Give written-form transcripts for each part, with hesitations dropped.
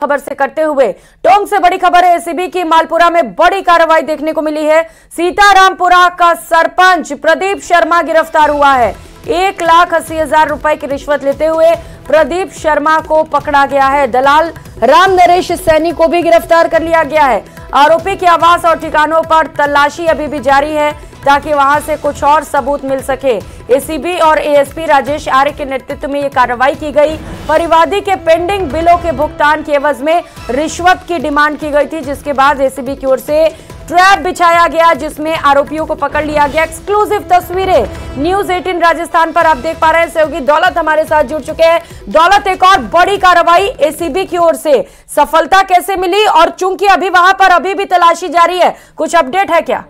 खबर से करते हुए टोंक से बड़ी खबर है। एसीबी की मालपुरा में बड़ी कार्रवाई देखने को मिली है। सीतारामपुरा का सरपंच प्रदीप शर्मा गिरफ्तार हुआ है। 1,80,000 रुपए की रिश्वत लेते हुए प्रदीप शर्मा को पकड़ा गया है। दलाल राम नरेश सैनी को भी गिरफ्तार कर लिया गया है। आरोपी के आवास और ठिकानों पर तलाशी अभी भी जारी है ताकि वहां से कुछ और सबूत मिल सके। एसीबी और एएसपी राजेश आर्य के नेतृत्व में यह कार्रवाई की गई। परिवादी के पेंडिंग बिलों के भुगतान के एवज में रिश्वत की डिमांड की गई थी, जिसके बाद एसीबी की ओर से ट्रैप बिछाया गया जिसमें आरोपियों को पकड़ लिया गया। एक्सक्लूसिव तस्वीरें न्यूज 18 राजस्थान पर आप देख पा रहे हैं। सहयोगी दौलत हमारे साथ जुड़ चुके हैं। दौलत, एक और बड़ी कार्रवाई एसीबी की ओर से, सफलता कैसे मिली? और चूंकि अभी वहां पर अभी भी तलाशी जारी है, कुछ अपडेट है क्या?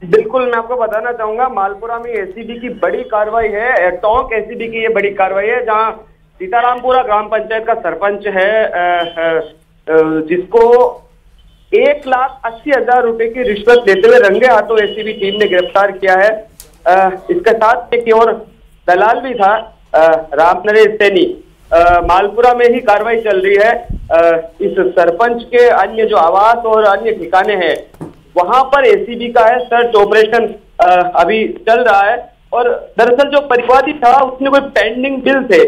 बिल्कुल, मैं आपको बताना चाहूंगा, मालपुरा में एसीबी की बड़ी कार्रवाई है। टोंक एसीबी की ये बड़ी कार्रवाई है, जहां सीतारामपुरा ग्राम पंचायत का सरपंच है जिसको 1,80,000 रुपए की रिश्वत लेते हुए रंगे हाथों एसीबी टीम ने गिरफ्तार किया है। इसके साथ एक और दलाल भी था, राम नरेश सैनी। मालपुरा में ही कार्रवाई चल रही है। इस सरपंच के अन्य जो आवास और अन्य ठिकाने हैं वहां पर एसीबी का है सर्च ऑपरेशन अभी चल रहा है। और दरअसल जो परिवादी था उसने कोई पेंडिंग बिल थे,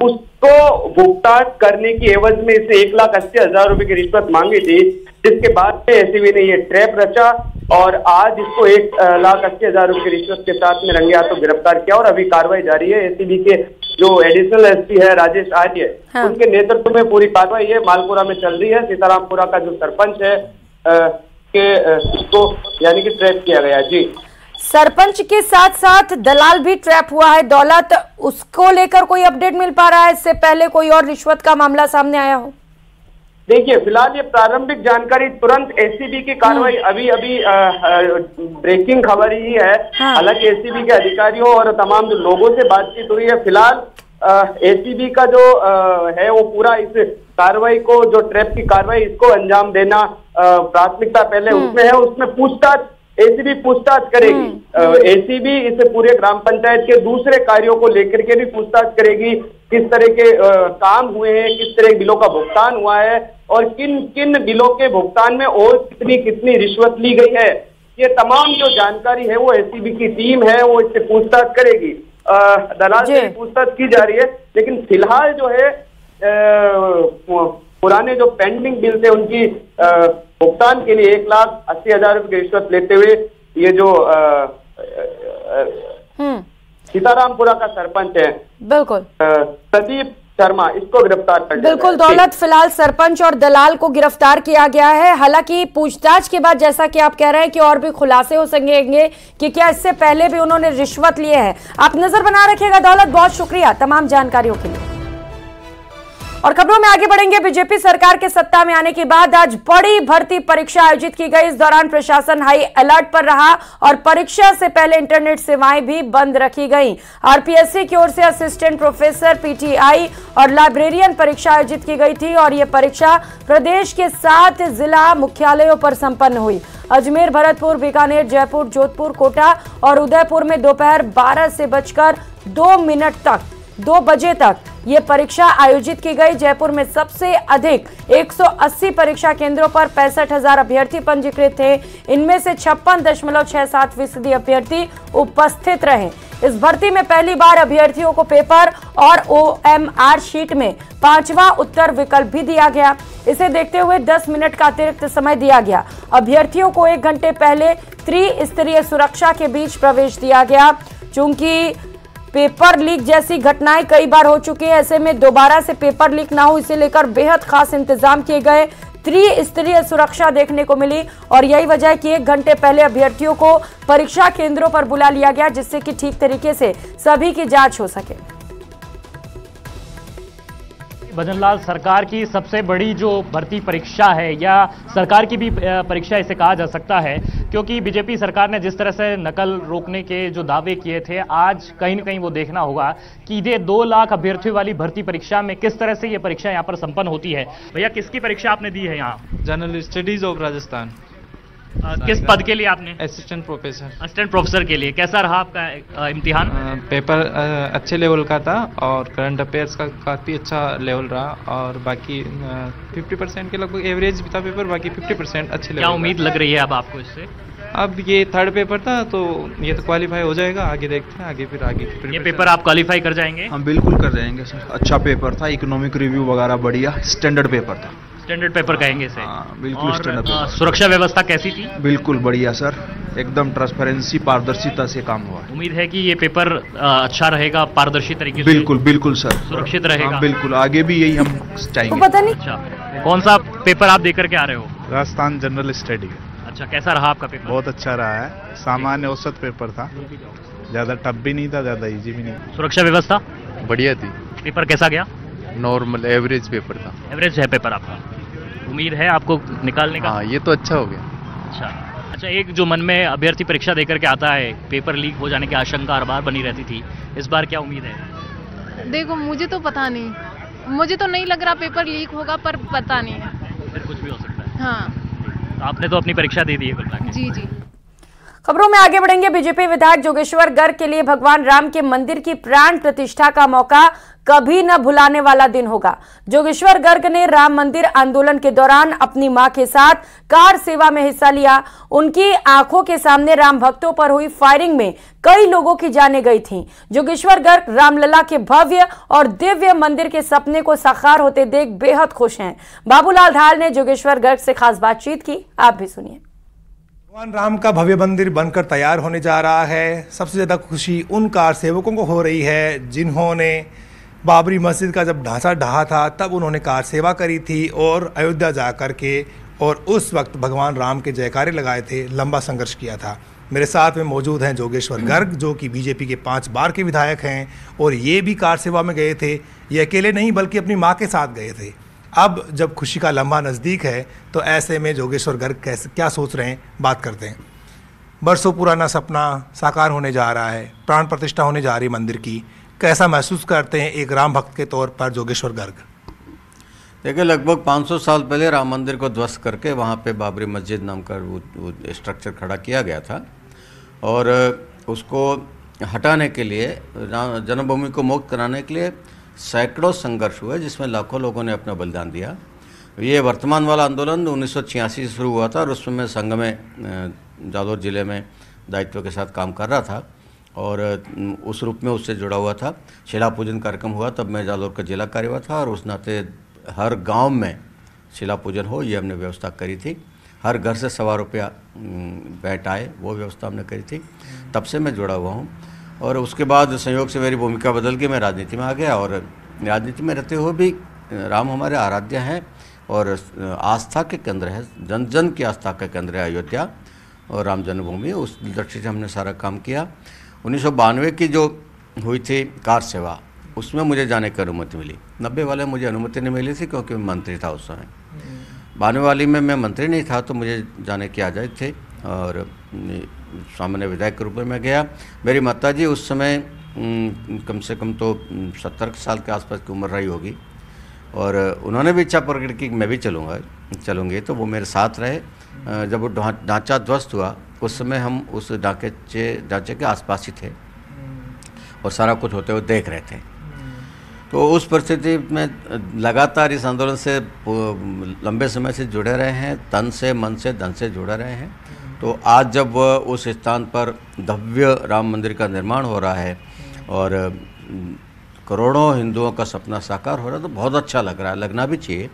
उसको भुगतान करने की एवज में इसे 1,80,000 रुपए की रिश्वत मांगी थी, जिसके बाद में एसीबी ने ये ट्रैप रचा और आज इसको 1,80,000 रुपए की रिश्वत के साथ में रंगे हाथों गिरफ्तार किया। और अभी कार्रवाई जारी है। एसीबी के जो एडिशनल एसपी है राजेश आर्य, उनके नेतृत्व में पूरी कार्रवाई है मालपुरा में चल रही है। सीतारामपुरा का जो सरपंच है इसको यानी कि ट्रैप किया गया। जी, सरपंच के साथ साथ दलाल भी ट्रैप हुआ है। दौलत, उसको लेकर कोई अपडेट मिल पा रहा है? इससे पहले कोई और रिश्वत का मामला सामने आया हो? देखिए, फिलहाल ये प्रारंभिक जानकारी, तुरंत एसीबी की कार्रवाई अभी ब्रेकिंग खबर ही है। हालांकि एसीबी के अधिकारियों और तमाम जो लोगों से बातचीत हुई है, फिलहाल एसीबी का जो है वो पूरा इस कार्रवाई को, जो ट्रैप की कार्रवाई, इसको अंजाम देना प्राथमिकता पहले उसमें है। उसमें पूछताछ एसीबी पूछताछ करेगी। एसीबी इस पूरे ग्राम पंचायत के दूसरे कार्यों को लेकर के भी पूछताछ करेगी। किस तरह के काम हुए हैं, किस तरह के बिलों का भुगतान हुआ है और किन किन बिलों के भुगतान में और कितनी कितनी रिश्वत ली गई है, ये तमाम जो जानकारी है वो एसीबी की टीम है वो इससे पूछताछ करेगी। दलाल से पूछताछ की जा रही है, लेकिन फिलहाल जो है पुराने जो पेंडिंग बिल थे उनकी भुगतान के लिए 1,80,000 रुपए की रिश्वत लेते हुए ये जो सीतारामपुरा का सरपंच है, बिल्कुल प्रदीप शर्मा, इसको गिरफ्तार कर लिया। बिल्कुल दौलत, फिलहाल सरपंच और दलाल को गिरफ्तार किया गया है। हालांकि पूछताछ के बाद जैसा कि आप कह रहे हैं कि और भी खुलासे हो सकेंगे कि क्या इससे पहले भी उन्होंने रिश्वत लिए है। आप नजर बना रखिएगा। दौलत, बहुत शुक्रिया तमाम जानकारियों के लिए। और खबरों में आगे बढ़ेंगे। बीजेपी सरकार के सत्ता में आने के बाद आज बड़ी भर्ती परीक्षा आयोजित की गई। इस दौरान प्रशासन हाई अलर्ट पर रहा और परीक्षा से पहले इंटरनेट सेवाएं भी बंद रखी गईं। आरपीएससी की ओर से असिस्टेंट प्रोफेसर, पीटीआई और लाइब्रेरियन परीक्षा आयोजित की गई थी और यह परीक्षा प्रदेश के 7 जिला मुख्यालयों पर संपन्न हुई। अजमेर, भरतपुर, बीकानेर, जयपुर, जोधपुर, कोटा और उदयपुर में दोपहर 12 से बजकर 2 बजे तक ये परीक्षा आयोजित की गई। जयपुर में सबसे अधिक 180 परीक्षा केंद्रों पर 65,000 अभ्यर्थी पंजीकृत थे। इनमें से 56.67% अभ्यर्थी उपस्थित रहे। इस भर्ती में पहली बार अभ्यर्थियों को पेपर और ओएमआर शीट में 5वां उत्तर विकल्प भी दिया गया। इसे देखते हुए 10 मिनट का अतिरिक्त समय दिया गया। अभ्यर्थियों को 1 घंटे पहले त्रिस्तरीय सुरक्षा के बीच प्रवेश दिया गया। चूंकि पेपर लीक जैसी घटनाएं कई बार हो चुकी है, ऐसे में दोबारा से पेपर लीक ना हो, इसे लेकर बेहद खास इंतजाम किए गए। त्रिस्तरीय सुरक्षा देखने को मिली और यही वजह है कि 1 घंटे पहले अभ्यर्थियों को परीक्षा केंद्रों पर बुला लिया गया, जिससे कि ठीक तरीके से सभी की जांच हो सके। भजनलाल, सरकार की सबसे बड़ी जो भर्ती परीक्षा है या सरकार की भी परीक्षा इसे कहा जा सकता है, क्योंकि बीजेपी सरकार ने जिस तरह से नकल रोकने के जो दावे किए थे, आज कहीं न कहीं वो देखना होगा कि ये 2 लाख अभ्यर्थियों वाली भर्ती परीक्षा में किस तरह से ये परीक्षा यहाँ पर संपन्न होती है। भैया, किसकी परीक्षा आपने दी है यहाँ? General studies of Rajasthan. किस पद के लिए आपने? Assistant professor. असिस्टेंट प्रोफेसर के लिए। कैसा रहा आपका इम्तिहान? पेपर अच्छे लेवल का था और करंट अफेयर्स का काफ़ी अच्छा लेवल रहा और बाकी 50% के लगभग एवरेज भी था पेपर, बाकी 50% अच्छे लेवल। क्या उम्मीद लग रही है अब आपको इससे? अब ये थर्ड पेपर था तो ये तो क्वालिफाई हो जाएगा, आगे देखते हैं फिर आगे ये पेपर आप क्वालिफाई कर जाएंगे? हम बिल्कुल कर जाएंगे सर। अच्छा पेपर था, इकोनॉमिक रिव्यू वगैरह बढ़िया, स्टैंडर्ड पेपर था। स्टैंडर्ड पेपर कहेंगे इसे? बिल्कुल स्टैंडर्ड पेपर। सुरक्षा व्यवस्था कैसी थी? बिल्कुल बढ़िया सर, एकदम ट्रांसपेरेंसी पारदर्शिता से काम हुआ। उम्मीद है कि ये पेपर अच्छा रहेगा, पारदर्शी तरीके से? बिल्कुल बिल्कुल सर, सुरक्षित रहेगा। बिल्कुल, आगे भी यही हम चाहेंगे। पता नहीं। अच्छा, कौन सा पेपर आप देकर के आ रहे हो? Rajasthan general study. अच्छा, कैसा रहा आपका पेपर? बहुत अच्छा रहा है, सामान्य औसत पेपर था, ज़्यादा टफ भी नहीं था, ज़्यादा इजी भी नहीं। सुरक्षा व्यवस्था बढ़िया थी। पेपर कैसा गया? नॉर्मल एवरेज पेपर था। एवरेज है पेपर आपका? उम्मीद है आपको निकालने का? हाँ, ये तो अच्छा हो गया। अच्छा, एक जो मन में अभ्यर्थी परीक्षा देकर के आता है, पेपर लीक हो जाने की आशंका हर बार बनी रहती थी, इस बार क्या उम्मीद है? देखो मुझे तो पता नहीं, मुझे तो नहीं लग रहा पेपर लीक होगा, पर पता नहीं है, फिर कुछ भी हो सकता है। हाँ, तो आपने तो अपनी परीक्षा दे दी है कुल मिला के? जी। खबरों में आगे बढ़ेंगे। बीजेपी विधायक जोगेश्वर गर्ग के लिए भगवान राम के मंदिर की प्राण प्रतिष्ठा का मौका कभी न भुलाने वाला दिन होगा। जोगेश्वर गर्ग ने राम मंदिर आंदोलन के दौरान अपनी मां के साथ कार सेवा में हिस्सा लिया। उनकी आंखों के सामने राम भक्तों पर हुई फायरिंग में कई लोगों की जानें गई थीं। जोगेश्वर गर्ग रामलला के भव्य और दिव्य मंदिर के सपने को साकार होते देख बेहद खुश हैं। बाबूलाल धाल ने जोगेश्वर गर्ग से खास बातचीत की, आप भी सुनिए। भगवान राम का भव्य मंदिर बनकर तैयार होने जा रहा है। सबसे ज़्यादा खुशी उन कार सेवकों को हो रही है जिन्होंने बाबरी मस्जिद का जब ढांचा ढहा था तब उन्होंने कार सेवा करी थी और अयोध्या जा कर के और उस वक्त भगवान राम के जयकारे लगाए थे, लंबा संघर्ष किया था। मेरे साथ में मौजूद हैं जोगेश्वर गर्ग, जो कि बीजेपी के 5 बार के विधायक हैं और ये भी कार सेवा में गए थे। ये अकेले नहीं बल्कि अपनी माँ के साथ गए थे। अब जब खुशी का लम्हा नज़दीक है तो ऐसे में जोगेश्वर गर्ग कैसे क्या सोच रहे हैं, बात करते हैं। बरसों पुराना सपना साकार होने जा रहा है, प्राण प्रतिष्ठा होने जा रही मंदिर की। कैसा महसूस करते हैं एक राम भक्त के तौर पर जोगेश्वर गर्ग? देखिए, लगभग 500 साल पहले राम मंदिर को ध्वस्त करके वहाँ पे बाबरी मस्जिद नाम का वो स्ट्रक्चर खड़ा किया गया था और उसको हटाने के लिए, जन्मभूमि को मुक्त कराने के लिए सैकड़ों संघर्ष हुए, जिसमें लाखों लोगों ने अपना बलिदान दिया। ये वर्तमान वाला आंदोलन 1986 से शुरू हुआ था और उसमें मैं संघ में जालौर ज़िले में दायित्व के साथ काम कर रहा था और उस रूप में उससे जुड़ा हुआ था। शिला पूजन कार्यक्रम हुआ तब मैं जालौर का जिला कार्यवाह था और उस नाते हर गांव में शिला पूजन हो ये हमने व्यवस्था करी थी। हर घर से ₹1.25 रुपया भेंट आए, वो व्यवस्था हमने करी थी। तब से मैं जुड़ा हुआ हूँ और उसके बाद संयोग से मेरी भूमिका बदल के मैं राजनीति में आ गया और राजनीति में रहते हुए भी राम हमारे आराध्य हैं और आस्था के केंद्र है, जन जन की आस्था का केंद्र है अयोध्या और राम जन्मभूमि। उस दृष्टि से हमने सारा काम किया। 1992 की जो हुई थी कार सेवा, उसमें मुझे जाने की अनुमति मिली। 90 वाले मुझे अनुमति नहीं मिली थी क्योंकि मैं मंत्री था उस समय। 92 वाली में मैं मंत्री नहीं था तो मुझे जाने की आज़ादी थी और सामान्य विधायक के रूप में मैं गया। मेरी माताजी उस समय कम से कम तो 70 साल के आसपास की उम्र रही होगी और उन्होंने भी इच्छा प्रकट की मैं भी चलूँगी, तो वो मेरे साथ रहे। जब वो ढांचा ध्वस्त हुआ उस समय हम उस ढांचे के आसपास ही थे और सारा कुछ होते हुए देख रहे थे। तो उस परिस्थिति में लगातार इस आंदोलन से लंबे समय से जुड़े रहे हैं, तन से, मन से, धन से जुड़े रहे हैं। तो आज जब उस स्थान पर भव्य राम मंदिर का निर्माण हो रहा है और करोड़ों हिंदुओं का सपना साकार हो रहा है तो बहुत अच्छा लग रहा है, लगना भी चाहिए।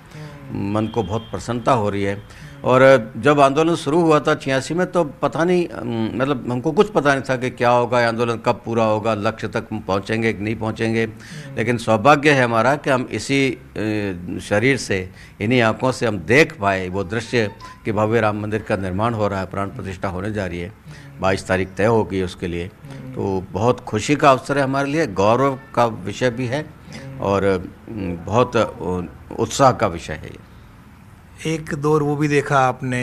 मन को बहुत प्रसन्नता हो रही है। और जब आंदोलन शुरू हुआ था 86 में तो पता नहीं, मतलब हमको कुछ पता नहीं था कि क्या होगा, ये आंदोलन कब पूरा होगा, लक्ष्य तक पहुंचेंगे कि नहीं पहुंचेंगे। लेकिन सौभाग्य है हमारा कि हम इसी शरीर से, इन्हीं आंखों से हम देख पाए वो दृश्य कि भव्य राम मंदिर का निर्माण हो रहा है, प्राण प्रतिष्ठा होने जा रही है, 22 तारीख तय होगी उसके लिए। तो बहुत खुशी का अवसर है हमारे लिए, गौरव का विषय भी है और बहुत उत्साह का विषय है ये। एक दौर वो भी देखा आपने।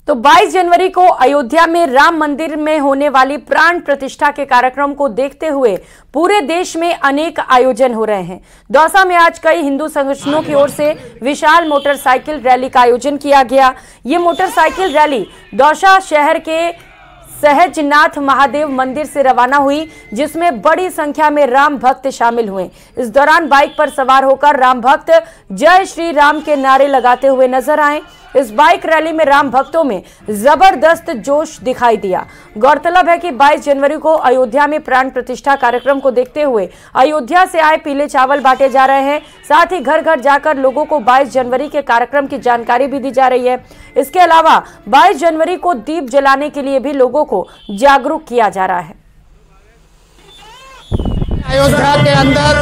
तो 22 जनवरी को अयोध्या में राम मंदिर में होने वाली प्राण प्रतिष्ठा के कार्यक्रम को देखते हुए पूरे देश में अनेक आयोजन हो रहे हैं। दौसा में आज कई हिंदू संगठनों की ओर से विशाल मोटरसाइकिल रैली का आयोजन किया गया। ये मोटरसाइकिल रैली दौसा शहर के सहजनाथ महादेव मंदिर से रवाना हुई, जिसमें बड़ी संख्या में राम भक्त शामिल हुए। इस दौरान बाइक पर सवार होकर राम भक्त जय श्री राम के नारे लगाते हुए नजर आए। इस बाइक रैली में राम भक्तों में जबरदस्त जोश दिखाई दिया। गौरतलब है कि 22 जनवरी को अयोध्या में प्राण प्रतिष्ठा कार्यक्रम को देखते हुए अयोध्या से आए पीले चावल बांटे जा रहे हैं। साथ ही घर घर जाकर लोगों को 22 जनवरी के कार्यक्रम की जानकारी भी दी जा रही है। इसके अलावा 22 जनवरी को दीप जलाने के लिए भी लोगों को जागरूक किया जा रहा है। अयोध्या के अंदर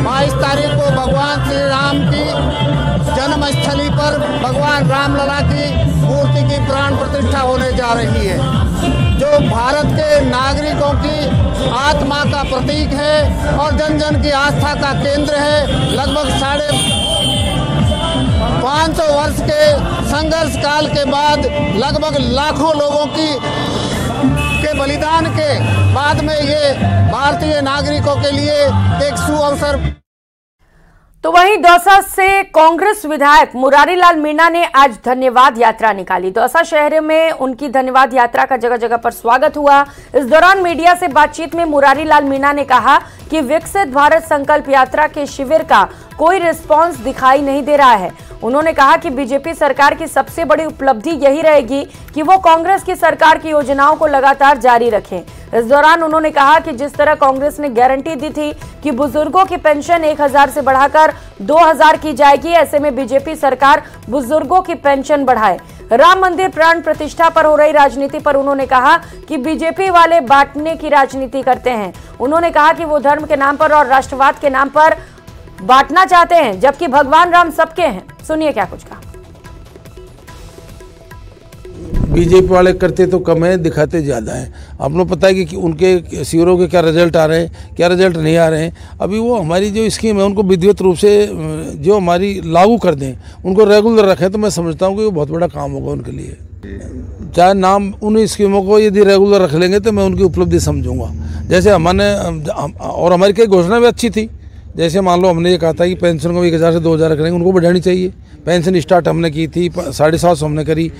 22 तारीख को भगवान श्री राम की जन्मस्थली पर भगवान रामलला की मूर्ति की प्राण प्रतिष्ठा होने जा रही है, जो भारत के नागरिकों की आत्मा का प्रतीक है और जन जन की आस्था का केंद्र है। लगभग 550 वर्ष के संघर्ष काल के बाद लगभग लाखों लोगों के बलिदान के बाद में ये भारतीय नागरिकों के लिए एक सुअवसर। तो वहीं दौसा से कांग्रेस विधायक मुरारी लाल मीणा ने आज धन्यवाद यात्रा निकाली। दौसा शहर में उनकी धन्यवाद यात्रा का जगह जगह पर स्वागत हुआ। इस दौरान मीडिया से बातचीत में मुरारी लाल मीणा ने कहा कि विकसित भारत संकल्प यात्रा के शिविर का कोई रिस्पांस दिखाई नहीं दे रहा है। उन्होंने कहा कि बीजेपी सरकार की सबसे बड़ी उपलब्धि यही रहेगी कि वो कांग्रेस की सरकार की योजनाओं को लगातार जारी रखें। इस दौरान उन्होंने कहा कि जिस तरह कांग्रेस ने गारंटी दी थी कि बुजुर्गों की पेंशन 1000 से बढ़ाकर 2000 की जाएगी, ऐसे में बीजेपी सरकार बुजुर्गों की पेंशन बढ़ाए। राम मंदिर प्राण प्रतिष्ठा पर हो रही राजनीति पर उन्होंने कहा कि बीजेपी वाले बांटने की राजनीति करते हैं। उन्होंने कहा कि वो धर्म के नाम पर और राष्ट्रवाद के नाम पर बांटना चाहते हैं, जबकि भगवान राम सबके हैं। सुनिए क्या कुछ कहा। बीजेपी वाले करते तो कम है, दिखाते ज़्यादा है। आपको पता है कि उनके शिविरों के क्या रिजल्ट आ रहे हैं, क्या रिजल्ट नहीं आ रहे हैं। अभी वो हमारी जो स्कीम है उनको विधिवत रूप से जो हमारी लागू कर दें, उनको रेगुलर रखें, तो मैं समझता हूँ कि वो बहुत बड़ा काम होगा उनके लिए। चाहे नाम उन स्कीमों को यदि रेगुलर रख लेंगे तो मैं उनकी उपलब्धि समझूंगा। जैसे हमारी कई घोषणा भी अच्छी थी। जैसे मान लो हमने ये कहा था कि पेंशन को 1000 से 2000 रखेंगे, उनको बढ़ानी चाहिए। पेंशन स्टार्ट हमने की थी 750 हमने करी।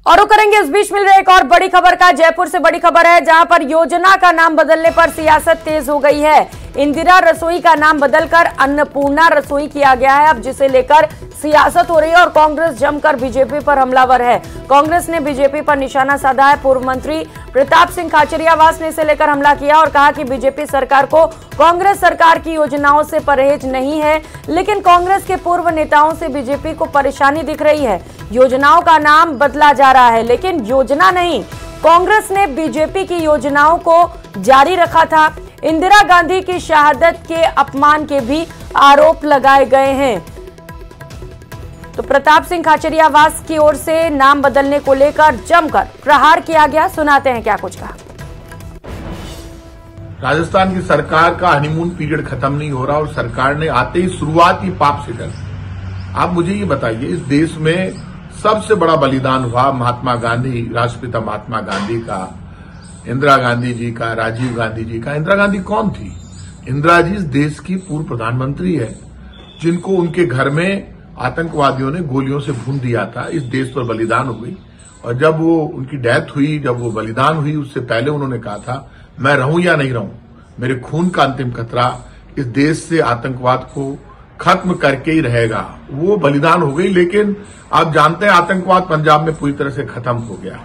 और करेंगे इस बीच मिल रही एक और बड़ी खबर का। जयपुर से बड़ी खबर है, जहां पर योजना का नाम बदलने पर सियासत तेज हो गई है। इंदिरा रसोई का नाम बदलकर अन्नपूर्णा रसोई किया गया है, अब जिसे लेकर सियासत हो रही है और कांग्रेस जमकर बीजेपी पर हमलावर है। कांग्रेस ने बीजेपी पर निशाना साधा है। पूर्व मंत्री प्रताप सिंह खाचरियावास ने इसे लेकर हमला किया और कहा कि बीजेपी सरकार को कांग्रेस सरकार की योजनाओं से परहेज नहीं है, लेकिन कांग्रेस के पूर्व नेताओं से बीजेपी को परेशानी दिख रही है। योजनाओं का नाम बदला जा रहा है, लेकिन योजना नहीं। कांग्रेस ने बीजेपी की योजनाओं को जारी रखा था। इंदिरा गांधी की शहादत के अपमान के भी आरोप लगाए गए हैं। तो प्रताप सिंह खाचरियावास की ओर से नाम बदलने को लेकर जमकर प्रहार किया गया। सुनाते हैं क्या कुछ कहा। राजस्थान की सरकार का हनीमून पीरियड खत्म नहीं हो रहा और सरकार ने आते ही शुरुआत ही पाप से कर। आप मुझे ये बताइए, इस देश में सबसे बड़ा बलिदान हुआ महात्मा गांधी, राष्ट्रपिता महात्मा गांधी का, इंदिरा गांधी जी का, राजीव गांधी जी का। इंदिरा गांधी कौन थी? इंदिरा जी इस देश की पूर्व प्रधानमंत्री है, जिनको उनके घर में आतंकवादियों ने गोलियों से भून दिया था। इस देश पर बलिदान हो गई और जब वो उनकी डेथ हुई, जब वो बलिदान हुई, उससे पहले उन्होंने कहा था मैं रहूं या नहीं रहूं, मेरे खून का अंतिम खतरा इस देश से आतंकवाद को खत्म करके ही रहेगा। वो बलिदान हो गई, लेकिन आप जानते हैं आतंकवाद पंजाब में पूरी तरह से खत्म हो गया।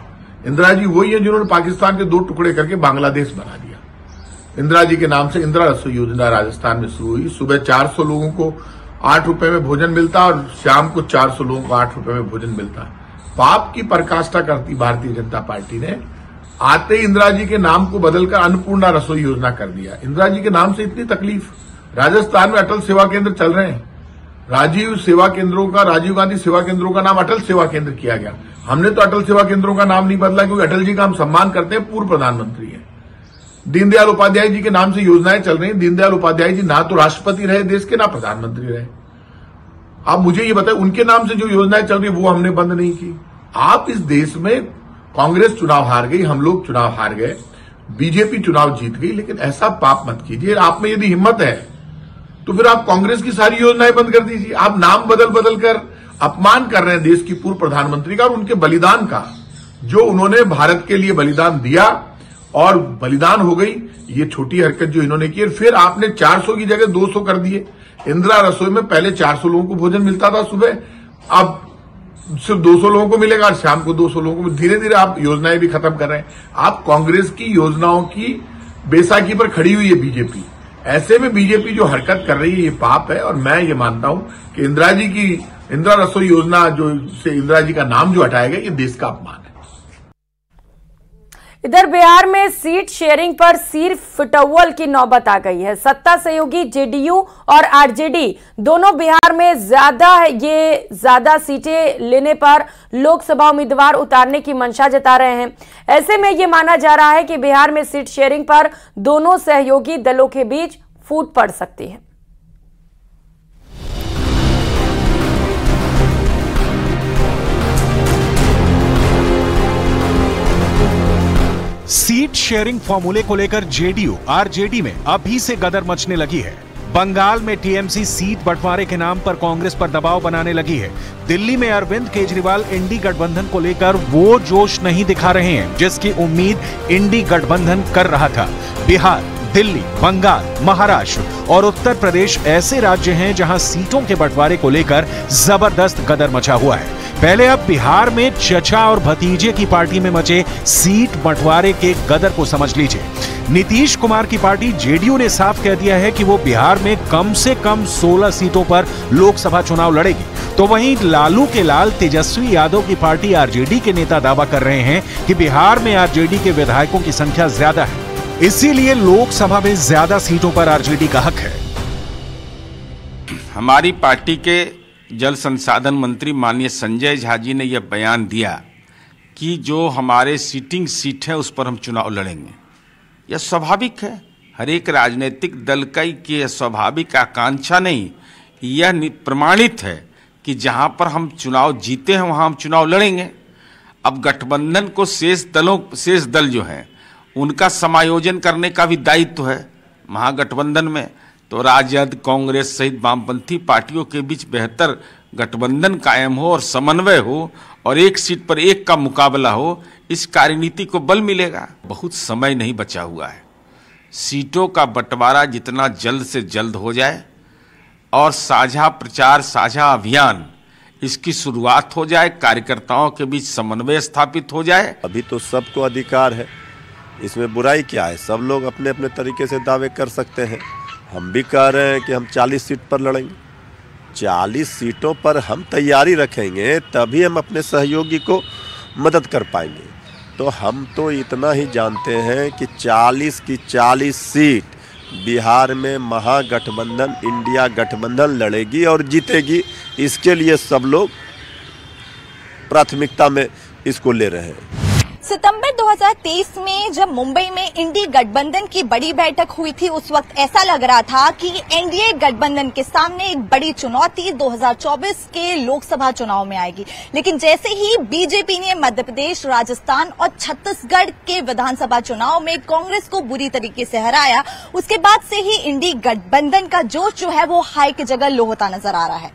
इंदिरा जी वही है जिन्होंने पाकिस्तान के 2 टुकड़े करके बांग्लादेश बना दिया। इंदिरा जी के नाम से इंदिरा रसोई योजना राजस्थान में शुरू हुई। सुबह 400 लोगों को 8 रुपए में भोजन मिलता और शाम को 400 लोगों को 8 रुपए में भोजन मिलता। पाप की पराकाष्ठा करती भारतीय जनता पार्टी ने आते ही इंदिरा जी के नाम को बदलकर अन्नपूर्णा रसोई योजना कर दिया। इंदिरा जी के नाम से इतनी तकलीफ। राजस्थान में अटल सेवा केंद्र चल रहे हैं। राजीव गांधी सेवा केंद्रों का नाम अटल सेवा केंद्र किया गया। हमने तो अटल सेवा केंद्रों का नाम नहीं बदला, क्योंकि अटल जी का हम सम्मान करते हैं, पूर्व प्रधानमंत्री हैं। दीनदयाल उपाध्याय जी के नाम से योजनाएं चल रही हैं। दीनदयाल उपाध्याय जी ना तो राष्ट्रपति रहे देश के, ना प्रधानमंत्री रहे। आप मुझे ये बताएं, उनके नाम से जो योजनाएं चल रही है वो हमने बंद नहीं की। आप इस देश में कांग्रेस चुनाव हार गई, हम लोग चुनाव हार गए, बीजेपी चुनाव जीत गई, लेकिन ऐसा पाप मत कीजिए। आप में यदि हिम्मत है तो फिर आप कांग्रेस की सारी योजनाएं बंद कर दीजिए। आप नाम बदल बदल कर अपमान कर रहे हैं देश की पूर्व प्रधानमंत्री का और उनके बलिदान का, जो उन्होंने भारत के लिए बलिदान दिया और बलिदान हो गई। ये छोटी हरकत जो इन्होंने की, फिर आपने 400 की जगह 200 कर दिए। इंदिरा रसोई में पहले 400 लोगों को भोजन मिलता था सुबह, अब सिर्फ 200 लोगों को मिलेगा और शाम को 200 लोगों को। धीरे धीरे आप योजनाएं भी खत्म कर रहे हैं। आप कांग्रेस की योजनाओं की बैसाखी पर खड़ी हुई है बीजेपी। ऐसे में बीजेपी जो हरकत कर रही है ये पाप है। और मैं ये मानता हूं कि इंदिरा रसोई योजना जो से इंदिरा जी का नाम जो हटाया गया, ये देश का अपमान है। इधर बिहार में सीट शेयरिंग पर सिर्फ फिटौवल की नौबत आ गई है। सत्ता सहयोगी जेडीयू और आरजेडी दोनों बिहार में ज्यादा सीटें लेने पर लोकसभा उम्मीदवार उतारने की मंशा जता रहे हैं। ऐसे में यह माना जा रहा है कि बिहार में सीट शेयरिंग पर दोनों सहयोगी दलों के बीच फूट पड़ सकती है। सीट शेयरिंग फॉर्मूले को लेकर जेडीयू आरजेडी में अभी से गदर मचने लगी है। बंगाल में टीएमसी सीट बंटवारे के नाम पर कांग्रेस पर दबाव बनाने लगी है। दिल्ली में अरविंद केजरीवाल इंडी गठबंधन को लेकर वो जोश नहीं दिखा रहे हैं जिसकी उम्मीद इंडी गठबंधन कर रहा था। बिहार, दिल्ली, बंगाल, महाराष्ट्र और उत्तर प्रदेश ऐसे राज्य हैं जहां सीटों के बंटवारे को लेकर जबरदस्त गदर मचा हुआ है। पहले अब बिहार में चचा और भतीजे की पार्टी में मचे सीट बंटवारे के गदर को समझ लीजिए। नीतीश कुमार की पार्टी जेडीयू ने साफ कह दिया है कि वो बिहार में कम से कम 16 सीटों पर लोकसभा चुनाव लड़ेगी। तो वहीं लालू के लाल तेजस्वी यादव की पार्टी आरजेडी के नेता दावा कर रहे हैं कि बिहार में आरजेडी के विधायकों की संख्या ज्यादा है, इसीलिए लोकसभा में ज्यादा सीटों पर आरजेडी का हक है। हमारी पार्टी के जल संसाधन मंत्री माननीय संजय झा जी ने यह बयान दिया कि जो हमारे सीटिंग सीट है उस पर हम चुनाव लड़ेंगे। यह स्वाभाविक है, हर एक राजनीतिक दल की स्वाभाविक आकांक्षा नहीं, यह प्रमाणित है कि जहां पर हम चुनाव जीते हैं वहां हम चुनाव लड़ेंगे। अब गठबंधन को शेष दल जो हैं उनका समायोजन करने का भी दायित्व है। महागठबंधन में तो राजद, कांग्रेस सहित वामपंथी पार्टियों के बीच बेहतर गठबंधन कायम हो और समन्वय हो और एक सीट पर एक का मुकाबला हो, इस कार्यनीति को बल मिलेगा। बहुत समय नहीं बचा हुआ है। सीटों का बंटवारा जितना जल्द से जल्द हो जाए और साझा प्रचार, साझा अभियान इसकी शुरुआत हो जाए, कार्यकर्ताओं के बीच समन्वय स्थापित हो जाए। अभी तो सबको अधिकार है, इसमें बुराई क्या है? सब लोग अपने अपने तरीके से दावे कर सकते हैं। हम भी कह रहे हैं कि हम 40 सीट पर लड़ेंगे। 40 सीटों पर हम तैयारी रखेंगे तभी हम अपने सहयोगी को मदद कर पाएंगे। तो हम तो इतना ही जानते हैं कि 40 की 40 सीट बिहार में महागठबंधन इंडिया गठबंधन लड़ेगी और जीतेगी। इसके लिए सब लोग प्राथमिकता में इसको ले रहे हैं। सितंबर 2023 में जब मुंबई में इंडी गठबंधन की बड़ी बैठक हुई थी, उस वक्त ऐसा लग रहा था कि एनडीए गठबंधन के सामने एक बड़ी चुनौती 2024 के लोकसभा चुनाव में आएगी। लेकिन जैसे ही बीजेपी ने मध्य प्रदेश, राजस्थान और छत्तीसगढ़ के विधानसभा चुनाव में कांग्रेस को बुरी तरीके से हराया, उसके बाद से ही इंडी गठबंधन का जोश जो है वो हाई की जगह लो होता नजर आ रहा है।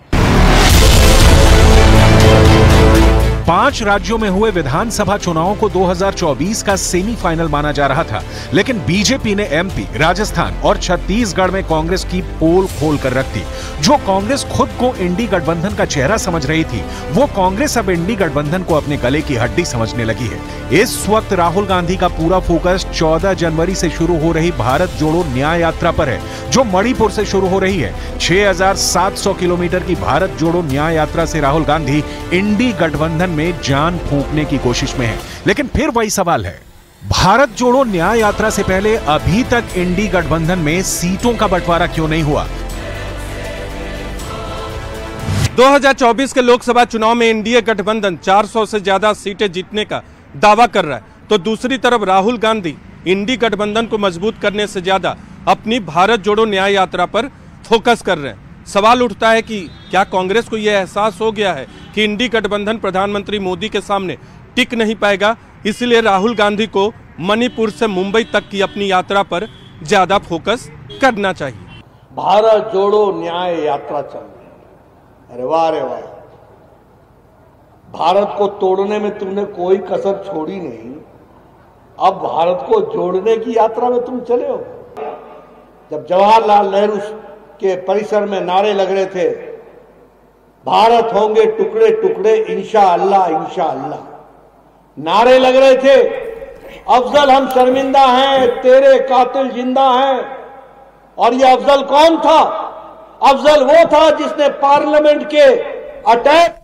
5 राज्यों में हुए विधानसभा चुनावों को 2024 का सेमीफाइनल माना जा रहा था, लेकिन बीजेपी ने एमपी, राजस्थान और छत्तीसगढ़ में कांग्रेस की पोल खोल कर रख दी। जो कांग्रेस खुद को इंडी गठबंधन का चेहरा समझ रही थी, वो कांग्रेस अब इंडी गठबंधन को अपने गले की हड्डी समझने लगी है। इस वक्त राहुल गांधी का पूरा फोकस 14 जनवरी से शुरू हो रही भारत जोड़ो न्याय यात्रा पर है, जो मणिपुर से शुरू हो रही है। 6700 किलोमीटर की भारत जोड़ो न्याय यात्रा से राहुल गांधी इंडी गठबंधन में जान फूंकने की कोशिश में है। लेकिन फिर वही सवाल है, भारत जोड़ो न्याय यात्रा से पहले अभी तक इंडी गठबंधन में सीटों का बंटवारा क्यों नहीं हुआ? 2024 के लोकसभा चुनाव में एनडीए गठबंधन 400 से ज्यादा सीटें जीतने का दावा कर रहा है, तो दूसरी तरफ राहुल गांधी इंडी गठबंधन को मजबूत करने से ज्यादा अपनी भारत जोड़ो न्याय यात्रा पर फोकस कर रहे हैं। सवाल उठता है कि क्या कांग्रेस को यह एहसास हो गया है कि इंडी गठबंधन प्रधानमंत्री मोदी के सामने टिक नहीं पाएगा, इसलिए राहुल गांधी को मणिपुर से मुंबई तक की अपनी यात्रा पर ज्यादा फोकस करना चाहिए। भारत जोड़ो न्याय यात्रा चल रही है। अरे वाह रे वाह, भारत को तोड़ने में तुमने कोई कसर छोड़ी नहीं, अब भारत को जोड़ने की यात्रा में तुम चले हो। जब जवाहरलाल नेहरू के परिसर में नारे लग रहे थे, भारत होंगे टुकड़े टुकड़े इंशाअल्लाह इंशाअल्लाह, नारे लग रहे थे, अफजल हम शर्मिंदा हैं, तेरे कातिल जिंदा हैं। और ये अफजल कौन था? अफजल वो था जिसने पार्लियामेंट के अटैक।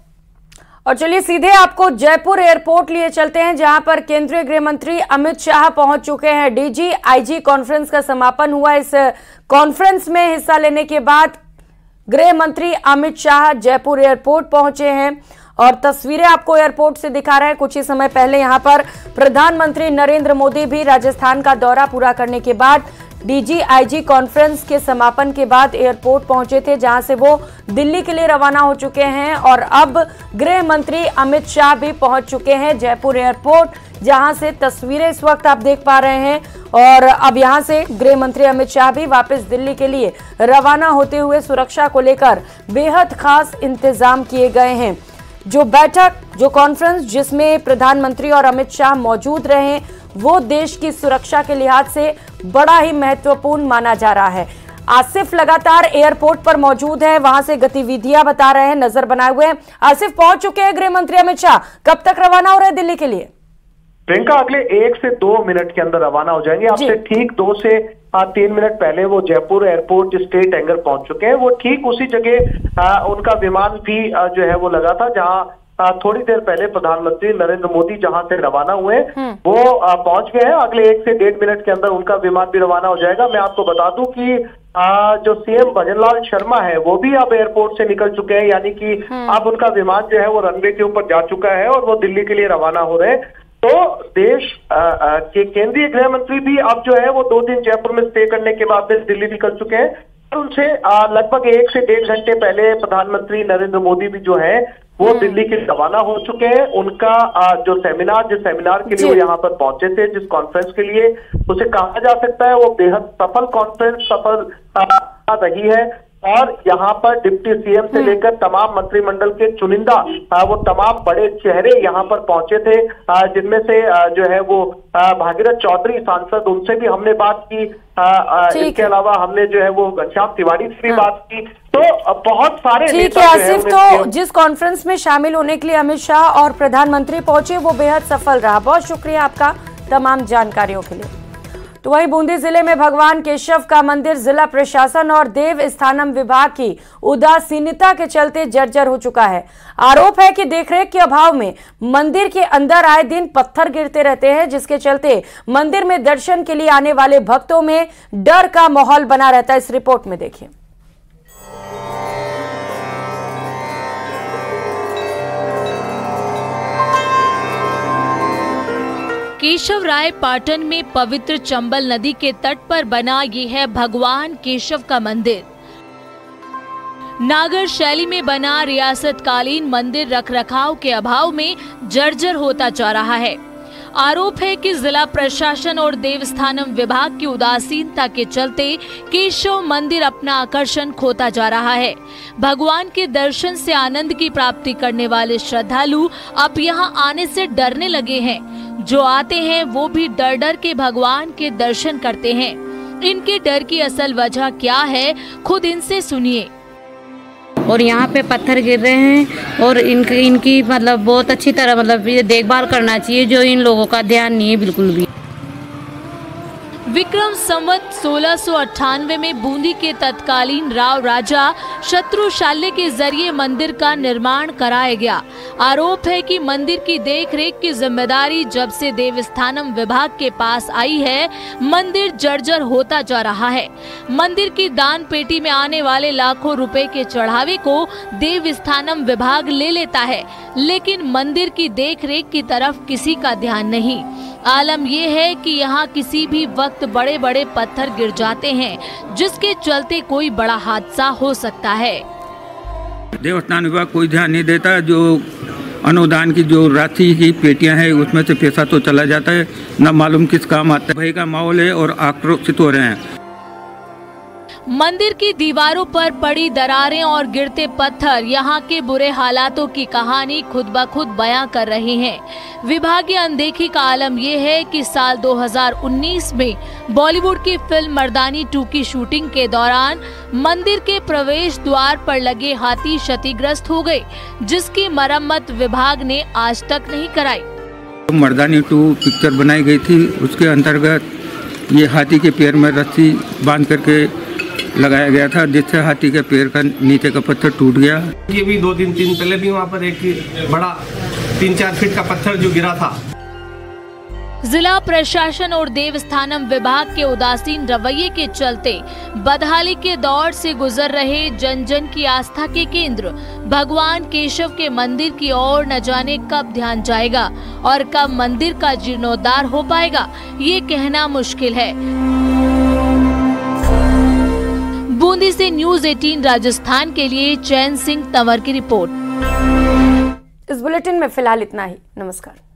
और चलिए सीधे आपको जयपुर एयरपोर्ट लिए चलते हैं, जहां पर केंद्रीय गृह मंत्री अमित शाह पहुंच चुके हैं। डीजी आईजी कॉन्फ्रेंस का समापन हुआ। इस कॉन्फ्रेंस में हिस्सा लेने के बाद गृह मंत्री अमित शाह जयपुर एयरपोर्ट पहुंचे हैं और तस्वीरें आपको एयरपोर्ट से दिखा रहे हैं। कुछ ही समय पहले यहां पर प्रधानमंत्री नरेंद्र मोदी भी राजस्थान का दौरा पूरा करने के बाद डीजी आईजी कॉन्फ्रेंस के समापन के बाद एयरपोर्ट पहुंचे थे, जहां से वो दिल्ली के लिए रवाना हो चुके हैं। और अब गृह मंत्री अमित शाह भी पहुंच चुके हैं जयपुर एयरपोर्ट, जहां से तस्वीरें इस वक्त आप देख पा रहे हैं। और अब यहां से गृह मंत्री अमित शाह भी वापस दिल्ली के लिए रवाना होते हुए सुरक्षा को लेकर बेहद खास इंतजाम किए गए हैं। जो बैठक, जो कॉन्फ्रेंस जिसमें प्रधानमंत्री और अमित शाह मौजूद रहे, वो देश की सुरक्षा के लिहाज से बड़ा ही महत्वपूर्ण माना जा रहा है। आसिफ लगातार एयरपोर्ट पर मौजूद है, वहां से गतिविधियां बता रहे हैं, नजर बनाए हुए हैं। आसिफ, पहुंच चुके हैं गृह मंत्री अमित शाह, कब तक रवाना हो रहे हैं दिल्ली के लिए? प्रियंका अगले 1 से 2 मिनट के अंदर रवाना हो जाएंगे। आपसे ठीक 2 से 3 मिनट पहले वो जयपुर एयरपोर्ट स्टेट हैंगर पहुंच चुके हैं। वो ठीक उसी जगह उनका विमान भी जो है वो लगा था, जहां थोड़ी देर पहले प्रधानमंत्री नरेंद्र मोदी जहां से रवाना हुए वो पहुंच गए हैं। अगले 1 से 1.5 मिनट के अंदर उनका विमान भी रवाना हो जाएगा। मैं आपको बता दूं कि जो सीएम भजनलाल शर्मा है वो भी अब एयरपोर्ट से निकल चुके हैं, यानी कि अब उनका विमान जो है वो रनवे के ऊपर जा चुका है और वो दिल्ली के लिए रवाना हो रहे हैं। तो देश के केंद्रीय गृह मंत्री भी अब जो है वो 2 दिन जयपुर में स्टे करने के बाद दिल्ली निकल चुके हैं। और उनसे लगभग 1 से 1.5 घंटे पहले प्रधानमंत्री नरेंद्र मोदी भी जो है वो दिल्ली के रवाना हो चुके हैं। उनका जो जिस सेमिनार के लिए वो यहाँ पर पहुंचे थे, जिस कॉन्फ्रेंस के लिए उसे कहा जा सकता है वो बेहद सफल कॉन्फ्रेंस सफल रही है। और यहाँ पर डिप्टी सीएम से लेकर तमाम मंत्रिमंडल के चुनिंदा वो तमाम बड़े चेहरे यहाँ पर पहुंचे थे, जिनमें से जो है वो भागीरथ चौधरी सांसद, उनसे भी हमने बात की। इसके अलावा हमने जो है वो घनश्याम तिवारी से भी बात की। तो बहुत सारे ठीक है आसिफ, तो जिस कॉन्फ्रेंस में शामिल होने के लिए अमित शाह और प्रधानमंत्री पहुंचे वो बेहद सफल रहा। बहुत शुक्रिया आपका तमाम जानकारियों के लिए। तो वहीं बूंदी जिले में भगवान केशव का मंदिर जिला प्रशासन और देव स्थानम विभाग की उदासीनता के चलते जर्जर हो चुका है। आरोप है कि देखरेख के अभाव में मंदिर के अंदर आए दिन पत्थर गिरते रहते हैं, जिसके चलते मंदिर में दर्शन के लिए आने वाले भक्तों में डर का माहौल बना रहता है। इस रिपोर्ट में देखिए। केशव राय पाटन में पवित्र चंबल नदी के तट पर बना ये है भगवान केशव का मंदिर। नागर शैली में बना रियासतकालीन मंदिर रखरखाव के अभाव में जर्जर होता जा रहा है। आरोप है कि जिला प्रशासन और देवस्थानम विभाग की उदासीनता के चलते केशव मंदिर अपना आकर्षण खोता जा रहा है। भगवान के दर्शन से आनंद की प्राप्ति करने वाले श्रद्धालु अब यहां आने से डरने लगे हैं। जो आते हैं वो भी डर डर के भगवान के दर्शन करते हैं। इनके डर की असल वजह क्या है, खुद इनसे सुनिए। और यहाँ पे पत्थर गिर रहे हैं और इनकी मतलब बहुत अच्छी तरह मतलब ये देखभाल करना चाहिए, जो इन लोगों का ध्यान नहीं है बिल्कुल भी। विक्रम संवत 1698 में बूंदी के तत्कालीन राव राजा शत्रुशाल्य के जरिए मंदिर का निर्माण कराया गया। आरोप है कि मंदिर की देखरेख की जिम्मेदारी जब से देवस्थानम विभाग के पास आई है, मंदिर जर्जर होता जा रहा है। मंदिर की दान पेटी में आने वाले लाखों रुपए के चढ़ावे को देवस्थानम विभाग ले लेता है, लेकिन मंदिर की देखरेख की तरफ किसी का ध्यान नहीं। आलम यह है कि यहाँ किसी भी वक्त बड़े बड़े पत्थर गिर जाते हैं, जिसके चलते कोई बड़ा हादसा हो सकता है। देवस्थान विभाग कोई ध्यान नहीं देता। जो अनुदान की जो राशि की पेटियां हैं उसमें से पैसा तो चला जाता है, न मालूम किस काम आता है। भय का माहौल है और आक्रोशित हो रहे हैं। मंदिर की दीवारों पर पड़ी दरारें और गिरते पत्थर यहां के बुरे हालातों की कहानी खुद ब खुद बयां कर रहे हैं। विभागीय अनदेखी का आलम यह है कि साल 2019 में बॉलीवुड की फिल्म मर्दानी 2 की शूटिंग के दौरान मंदिर के प्रवेश द्वार पर लगे हाथी क्षतिग्रस्त हो गए, जिसकी मरम्मत विभाग ने आज तक नहीं कराई। मर्दानी 2 पिक्चर बनाई गई थी, उसके अंतर्गत ये हाथी के पैर में रस्सी बांध करके लगाया गया था, जिससे हाथी के पैर का नीचे का पत्थर टूट गया। ये भी 2-3 दिन पहले भी वहाँ पर एक बड़ा 3-4 फीट का पत्थर जो गिरा था। जिला प्रशासन और देवस्थानम विभाग के उदासीन रवैये के चलते बदहाली के दौर से गुजर रहे जन जन की आस्था के केंद्र भगवान केशव के मंदिर की ओर न जाने कब ध्यान जाएगा और कब मंदिर का जीर्णोद्धार हो पाएगा, ये कहना मुश्किल है। बूंदी से न्यूज़ 18 राजस्थान के लिए चैन सिंह तंवर की रिपोर्ट। इस बुलेटिन में फिलहाल इतना ही। नमस्कार।